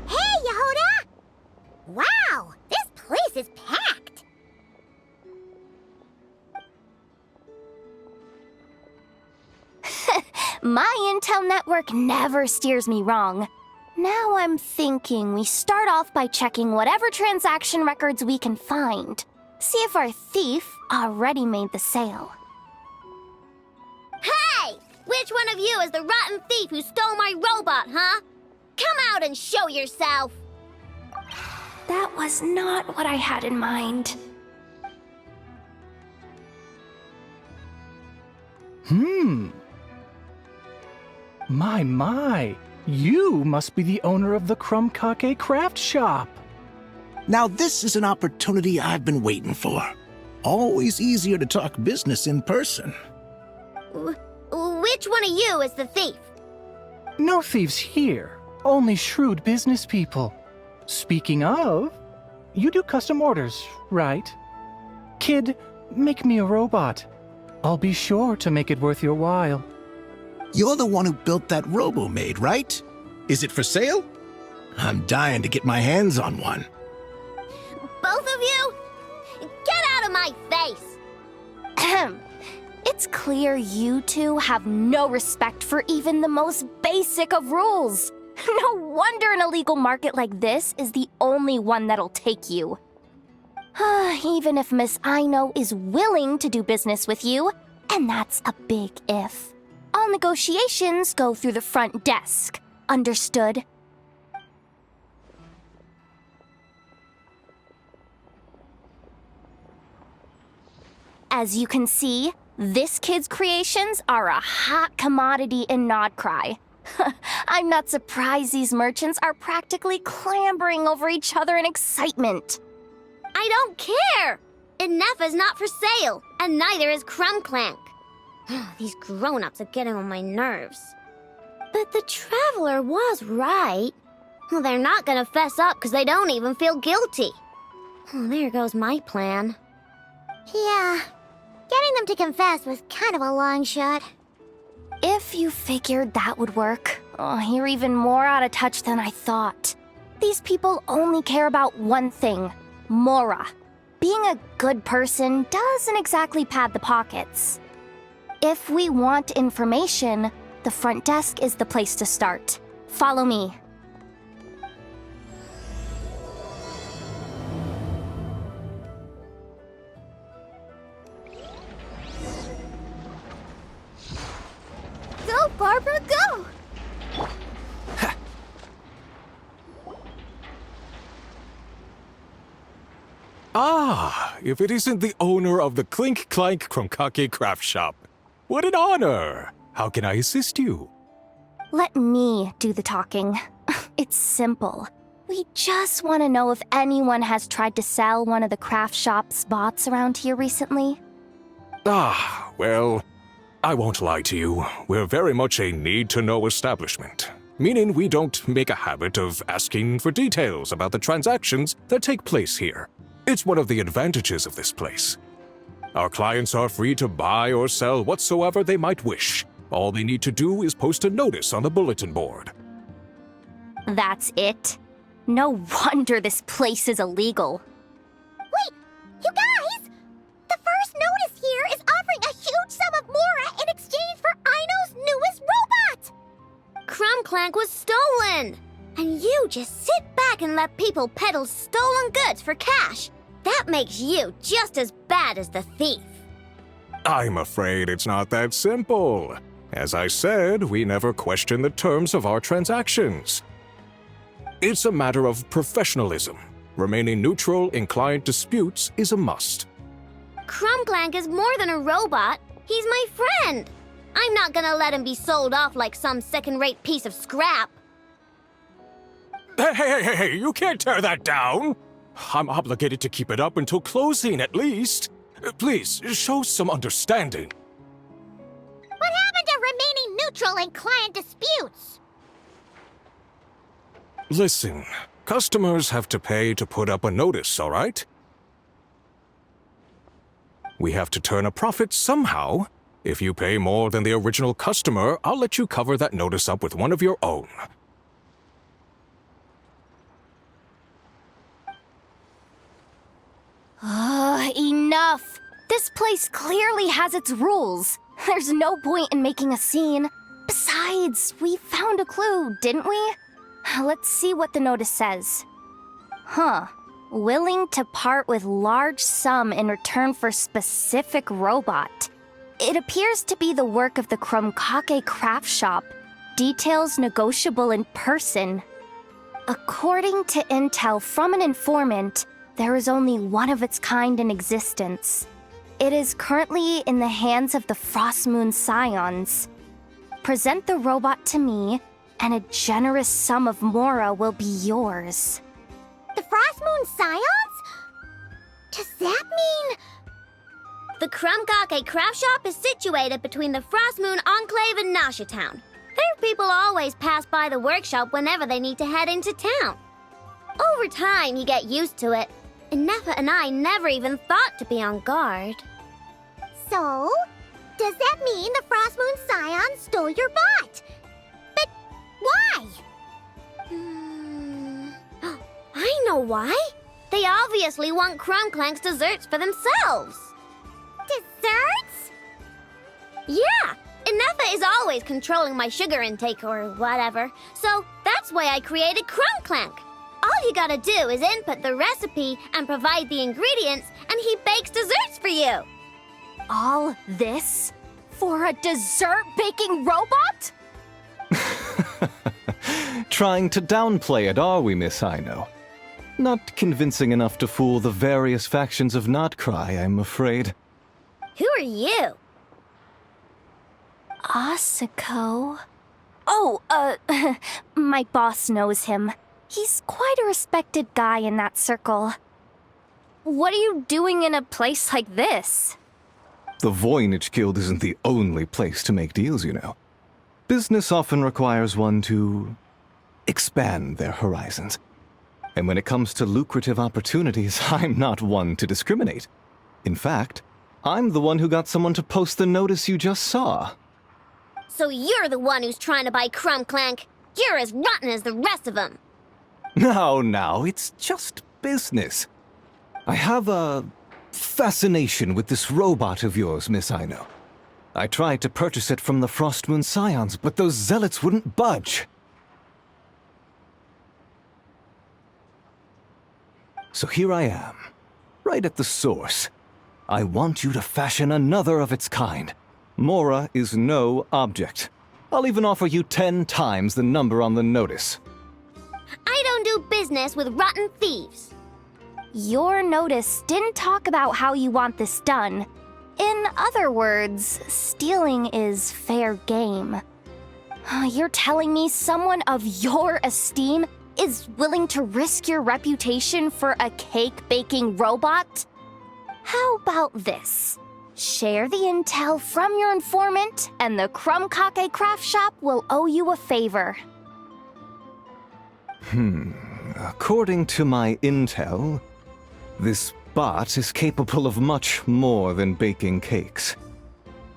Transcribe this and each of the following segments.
Hey, Yehuda! Wow, this place is packed! My intel network never steers me wrong. Now I'm thinking we start off by checking whatever transaction records we can find. See if our thief already made the sale. Hey! Which one of you is the rotten thief who stole my robot, huh? Come out and show yourself! That was not what I had in mind. My, you must be the owner of the Krumkake craft shop. Now this is an opportunity I've been waiting for. Always easier to talk business in person. Which one of you is the thief? No thieves here, only shrewd business people. Speaking of, you do custom orders, right? Kid, make me a robot. I'll be sure to make it worth your while. You're the one who built that robo-maid, right? Is it for sale? I'm dying to get my hands on one. Both of you? Get out of my face! Ahem. It's clear you two have no respect for even the most basic of rules. No wonder an illegal market like this is the only one that'll take you. Even if Miss Aino is willing to do business with you, and that's a big if. All negotiations go through the front desk. Understood? As you can see, this kid's creations are a hot commodity in Nodcry. I'm not surprised these merchants are practically clambering over each other in excitement. I don't care! Enough is not for sale, and neither is Clank. These grown-ups are getting on my nerves. But the Traveler was right. Well, they're not gonna fess up because they don't even feel guilty. There goes my plan. Yeah, getting them to confess was kind of a long shot. If you figured that would work, you're even more out of touch than I thought. These people only care about one thing, Mora. Being a good person doesn't exactly pad the pockets. If we want information, the front desk is the place to start. Follow me. Go, Barbara, go! Ah, if it isn't the owner of the Clink Krumkake craft shop. What an honor! How can I assist you? Let me do the talking. It's simple. We just want to know if anyone has tried to sell one of the craft shop's bots around here recently. Ah, well, I won't lie to you. We're very much a need-to-know establishment, meaning we don't make a habit of asking for details about the transactions that take place here. It's one of the advantages of this place. Our clients are free to buy or sell whatsoever they might wish. All they need to do is post a notice on the bulletin board. That's it? No wonder this place is illegal. Wait, you guys! The first notice here is offering a huge sum of Mora in exchange for Aino's newest robot! Clank was stolen! And you just sit back and let people peddle stolen goods for cash. That makes you just as bad as the thief. I'm afraid it's not that simple. As I said, we never question the terms of our transactions. It's a matter of professionalism. Remaining neutral in client disputes is a must. Clank is more than a robot. He's my friend. I'm not gonna let him be sold off like some second-rate piece of scrap. Hey, you can't tear that down! I'm obligated to keep it up until closing, at least. Please, show some understanding. What happened to remaining neutral in client disputes? Listen, customers have to pay to put up a notice, all right? We have to turn a profit somehow. If you pay more than the original customer, I'll let you cover that notice up with one of your own. Enough! This place clearly has its rules. There's no point in making a scene. Besides, we found a clue, didn't we? Let's see what the notice says. Huh. Willing to part with large sum in return for specific robot. It appears to be the work of the Krumkake craft shop. Details negotiable in person. According to intel from an informant, there is only one of its kind in existence. It is currently in the hands of the Frost Moon Scions. Present the robot to me, and a generous sum of Mora will be yours. The Frost Moon Scions? Does that mean... The Krumkake craft shop is situated between the Frost Moon Enclave and Nasha Town. Their people always pass by the workshop whenever they need to head into town. Over time, you get used to it. And Nefa and I never even thought to be on guard. So, does that mean the Frost Moon Scion stole your bot? But why? I know why. They obviously want Clank's desserts for themselves. Desserts? Yeah, and Nefa is always controlling my sugar intake or whatever. So that's why I created Clank. All you gotta do is input the recipe and provide the ingredients, and he bakes desserts for you. All this for a dessert baking robot? Trying to downplay it, are we, Miss Aino? Not convincing enough to fool the various factions of Notcry, I'm afraid. Who are you? Asako. Oh, my boss knows him. He's quite a respected guy in that circle. What are you doing in a place like this? The Voynich Guild isn't the only place to make deals, you know. Business often requires one to expand their horizons. And when it comes to lucrative opportunities, I'm not one to discriminate. In fact, I'm the one who got someone to post the notice you just saw. So you're the one who's trying to buy Clank. You're as rotten as the rest of them. Now, it's just business. I have a fascination with this robot of yours, Miss Aino. I tried to purchase it from the Frost Moon Scions, but those zealots wouldn't budge. So here I am, right at the source. I want you to fashion another of its kind. Mora is no object. I'll even offer you 10 times the number on the notice. I don't do business with rotten thieves. Your notice didn't talk about how you want this done. In other words, stealing is fair game. You're telling me someone of your esteem is willing to risk your reputation for a cake-baking robot? How about this? Share the intel from your informant, and the Krumkake craft shop will owe you a favor. According to my intel, this bot is capable of much more than baking cakes.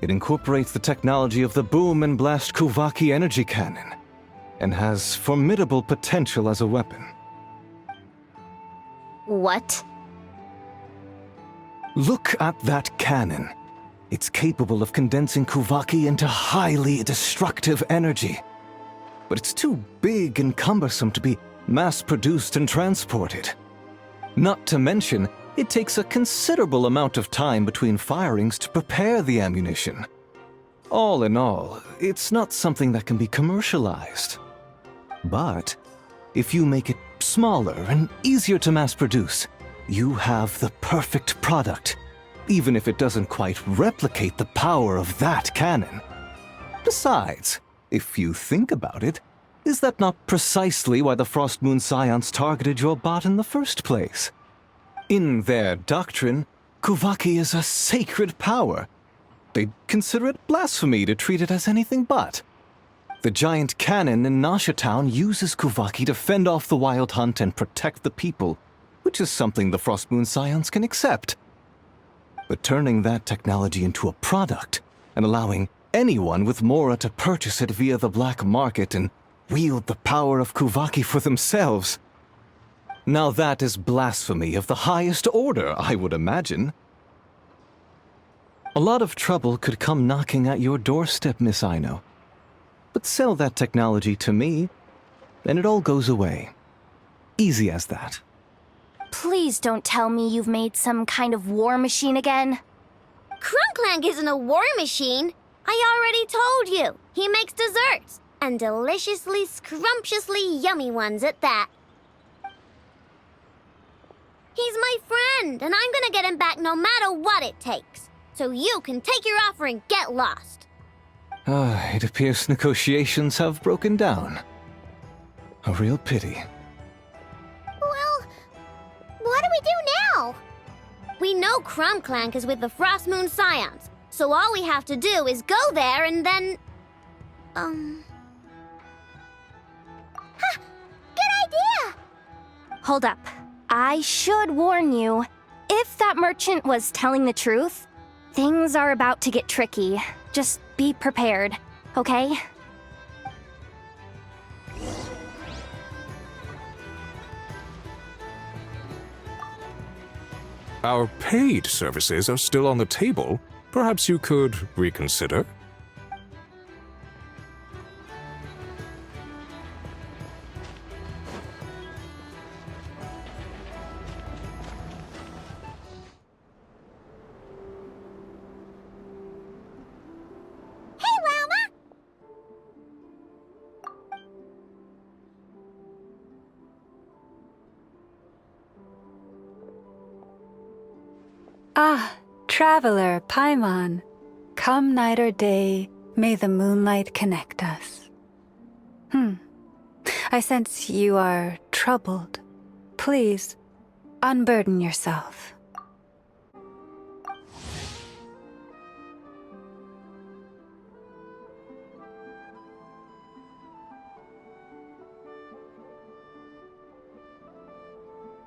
It incorporates the technology of the Boom and Blast Kuvaki energy cannon, and has formidable potential as a weapon. What? Look at that cannon. It's capable of condensing Kuvaki into highly destructive energy. But it's too big and cumbersome to be mass-produced and transported. Not to mention, it takes a considerable amount of time between firings to prepare the ammunition. All in all, it's not something that can be commercialized. But if you make it smaller and easier to mass-produce, you have the perfect product, even if it doesn't quite replicate the power of that cannon. Besides, if you think about it, is that not precisely why the Frost Moon Scions targeted your bot in the first place? In their doctrine, Kuvaki is a sacred power. They'd consider it blasphemy to treat it as anything but. The giant cannon in Nasha Town uses Kuvaki to fend off the wild hunt and protect the people, which is something the Frost Moon Scions can accept. But turning that technology into a product and allowing anyone with Mora to purchase it via the black market and wield the power of Kuvaki for themselves. Now that is blasphemy of the highest order, I would imagine. A lot of trouble could come knocking at your doorstep, Miss Aino. But sell that technology to me, and it all goes away. Easy as that. Please don't tell me you've made some kind of war machine again. Clank isn't a war machine. I already told you. He makes desserts, and deliciously, scrumptiously yummy ones at that. He's my friend, and I'm gonna get him back no matter what it takes. So you can take your offer and get lost. It appears negotiations have broken down. A real pity. Well, what do we do now? We know Clank is with the Frost Moon Scions, so all we have to do is go there and then... Good idea! Hold up. I should warn you, if that merchant was telling the truth, things are about to get tricky. Just be prepared, okay? Our paid services are still on the table. Perhaps you could reconsider? Ah, traveler, Paimon. Come night or day, may the moonlight connect us. I sense you are troubled. Please, unburden yourself.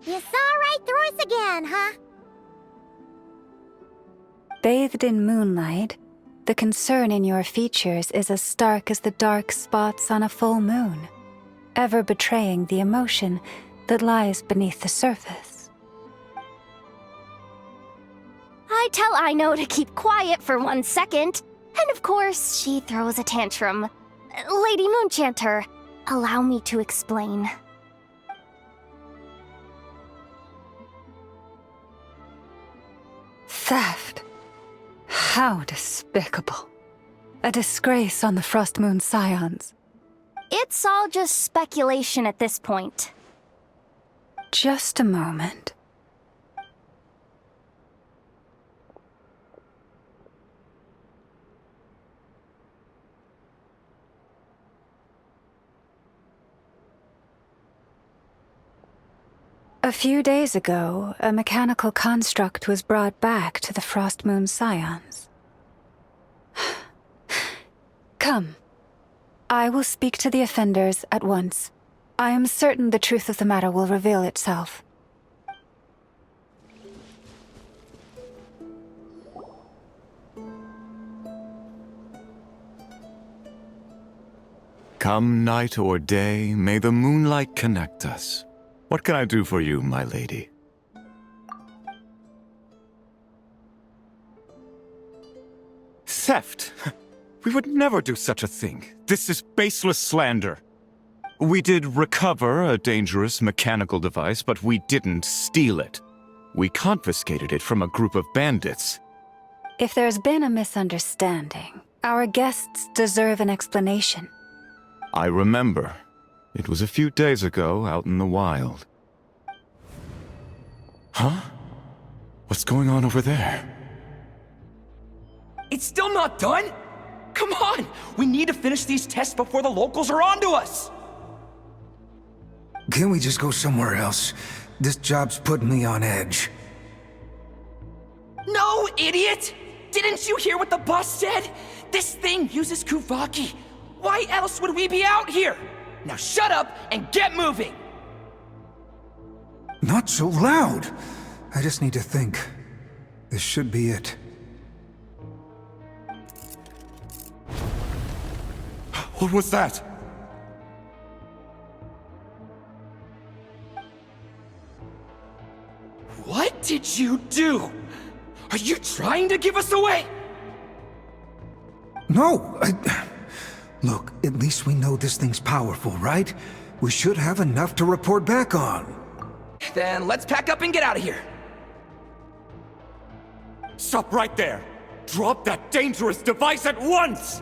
You saw right through us again, huh? Bathed in moonlight, the concern in your features is as stark as the dark spots on a full moon, ever betraying the emotion that lies beneath the surface. I tell Aino to keep quiet for 1 second, and of course, she throws a tantrum. Lady Moonchanter, allow me to explain. Theft. How despicable. A disgrace on the Frost Moon Scions. It's all just speculation at this point. Just a moment. A few days ago, a mechanical construct was brought back to the Frost Moon Scions. Come. I will speak to the offenders at once. I am certain the truth of the matter will reveal itself. Come night or day, may the moonlight connect us. What can I do for you, my lady? Theft! We would never do such a thing. This is baseless slander. We did recover a dangerous mechanical device, but we didn't steal it. We confiscated it from a group of bandits. If there's been a misunderstanding, our guests deserve an explanation. I remember. It was a few days ago, out in the wild. Huh? What's going on over there? It's still not done? Come on! We need to finish these tests before the locals are onto us! Can't we just go somewhere else? This job's putting me on edge. No, idiot! Didn't you hear what the boss said? This thing uses Kuvaki. Why else would we be out here? Now shut up and get moving! Not so loud! I just need to think. This should be it. What was that? What did you do? Are you trying to give us away? No, Look, at least we know this thing's powerful, right? We should have enough to report back on. Then let's pack up and get out of here. Stop right there! Drop that dangerous device at once!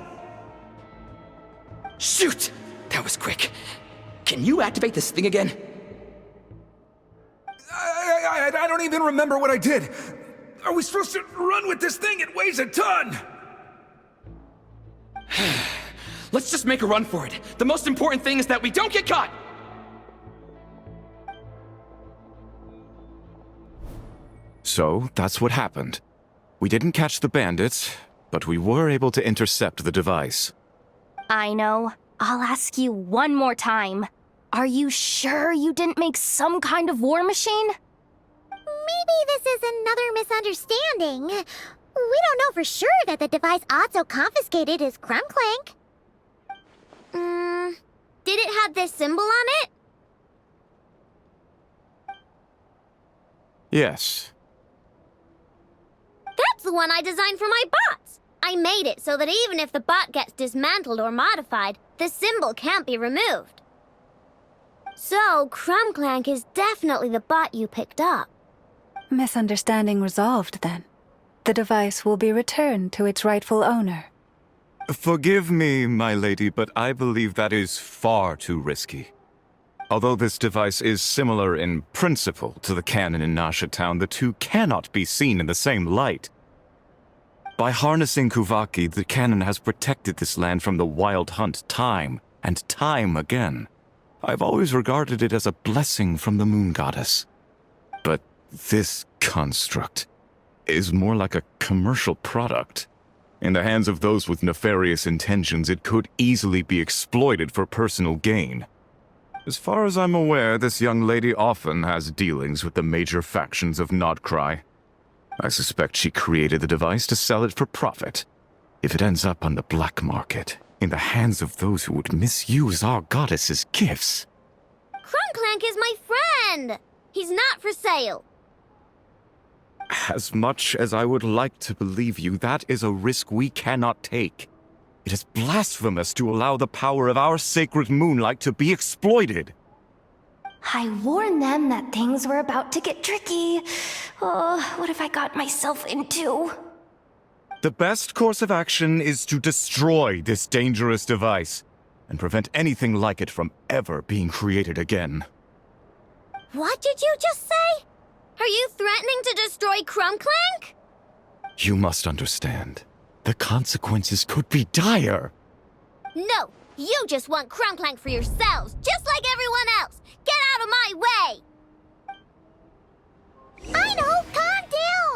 Shoot! That was quick. Can you activate this thing again? I don't even remember what I did. Are we supposed to run with this thing? It weighs a ton! Let's just make a run for it. The most important thing is that we don't get caught! So, that's what happened. We didn't catch the bandits, but we were able to intercept the device. I know. I'll ask you one more time. Are you sure you didn't make some kind of war machine? Maybe this is another misunderstanding. We don't know for sure that the device Otto confiscated is Clank. Did it have this symbol on it? Yes. That's the one I designed for my bots. I made it so that even if the bot gets dismantled or modified, the symbol can't be removed. So, Clank is definitely the bot you picked up. Misunderstanding resolved, then. The device will be returned to its rightful owner. Forgive me, my lady, but I believe that is far too risky. Although this device is similar in principle to the cannon in Nasha Town, the two cannot be seen in the same light. By harnessing Kuvaki, the cannon has protected this land from the wild hunt time and time again. I've always regarded it as a blessing from the moon goddess. But this construct is more like a commercial product. In the hands of those with nefarious intentions, it could easily be exploited for personal gain. As far as I'm aware, this young lady often has dealings with the major factions of Nodcry. I suspect she created the device to sell it for profit. If it ends up on the black market, in the hands of those who would misuse our goddess's gifts... Clank is my friend! He's not for sale. As much as I would like to believe you, that is a risk we cannot take. It is blasphemous to allow the power of our sacred moonlight to be exploited. I warned them that things were about to get tricky. Oh, what have I got myself into? The best course of action is to destroy this dangerous device and prevent anything like it from ever being created again. What did you just say? Are you threatening to destroy Clank? You must understand. The consequences could be dire. No, you just want Clank for yourselves, just like everyone else. Get out of my way! I know, calm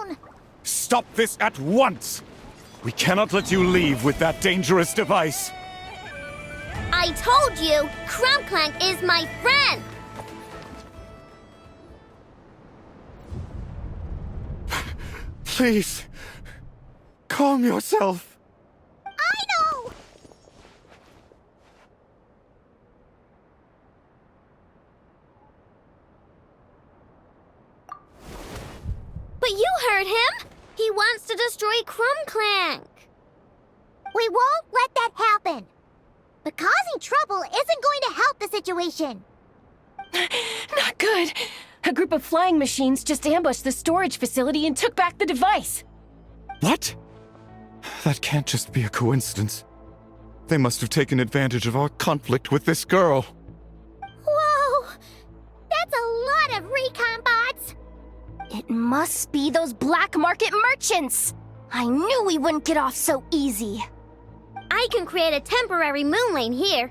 down! Stop this at once! We cannot let you leave with that dangerous device. I told you, Clank is my friend! Please, calm yourself. I know! But you heard him! He wants to destroy Clank. We won't let that happen. But causing trouble isn't going to help the situation. Not good. A group of flying machines just ambushed the storage facility and took back the device. What? That can't just be a coincidence. They must have taken advantage of our conflict with this girl. Whoa! That's a lot of recon bots! It must be those black market merchants! I knew we wouldn't get off so easy. I can create a temporary moon lane here.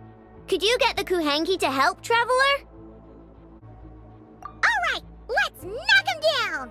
Could you get the Kuhangi to help, Traveler? Alright, let's knock him down!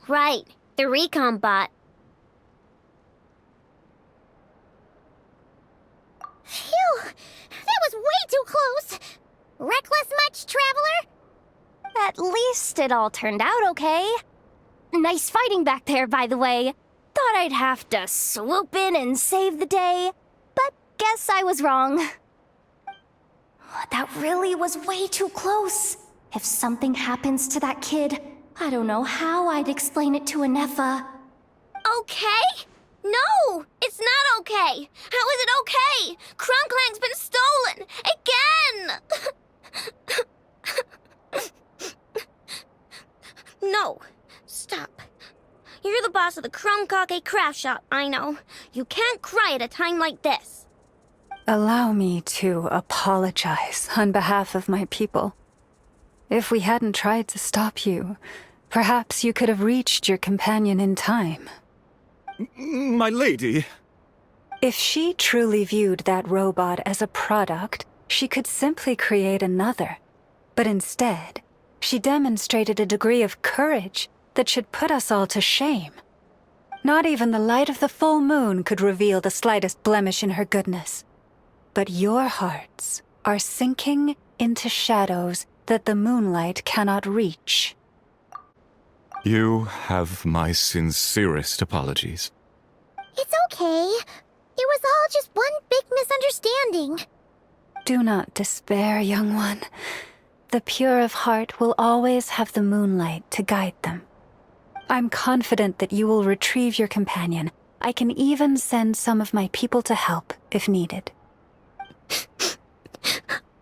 Right, the recon bot. Phew! That was way too close! Reckless much, Traveler? At least it all turned out okay. Nice fighting back there, by the way. Thought I'd have to swoop in and save the day, but guess I was wrong. That really was way too close. If something happens to that kid, I don't know how I'd explain it to Anefa. Okay? No! It's not okay! How is it okay? Clank's been stolen! Again! No. Stop. You're the boss of the Krumkake craft shop, I know. You can't cry at a time like this. Allow me to apologize on behalf of my people. If we hadn't tried to stop you, perhaps you could have reached your companion in time. My lady. If she truly viewed that robot as a product, she could simply create another. But instead, she demonstrated a degree of courage that should put us all to shame. Not even the light of the full moon could reveal the slightest blemish in her goodness. But your hearts are sinking into shadows that the moonlight cannot reach. You have my sincerest apologies. It's okay. It was all just one big misunderstanding. Do not despair, young one. The pure of heart will always have the moonlight to guide them. I'm confident that you will retrieve your companion. I can even send some of my people to help if needed.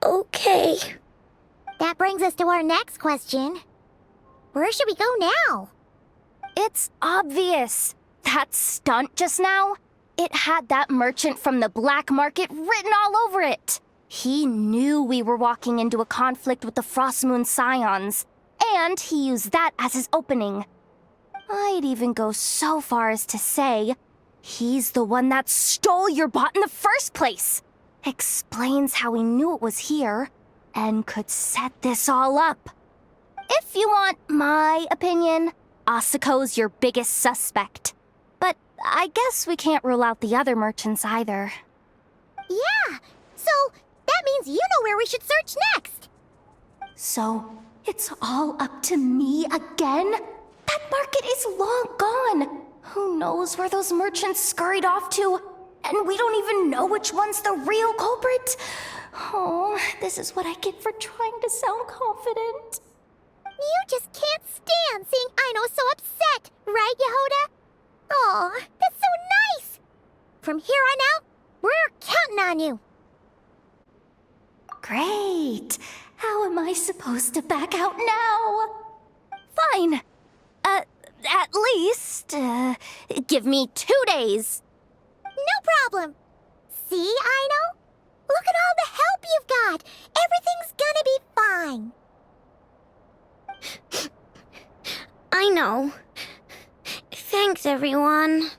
Okay. That brings us to our next question. Where should we go now? It's obvious. That stunt just now, it had that merchant from the black market written all over it. He knew we were walking into a conflict with the Frostmoon Scions, and he used that as his opening. I'd even go so far as to say, he's the one that stole your bot in the first place. Explains how he knew it was here, and could set this all up. If you want my opinion, Asuko's your biggest suspect. But I guess we can't rule out the other merchants either. Yeah, so that means you know where we should search next. So, it's all up to me again? That market is long gone. Who knows where those merchants scurried off to? And we don't even know which one's the real culprit. Oh, this is what I get for trying to sound confident. You just can't stand seeing Aino so upset, right, Yehoda? Aw, that's so nice! From here on out, we're counting on you. Great. How am I supposed to back out now? Fine. At least, give me 2 days. No problem. See, Aino? Look at all the help you've got. Everything's gonna be fine. I know. Thanks, everyone.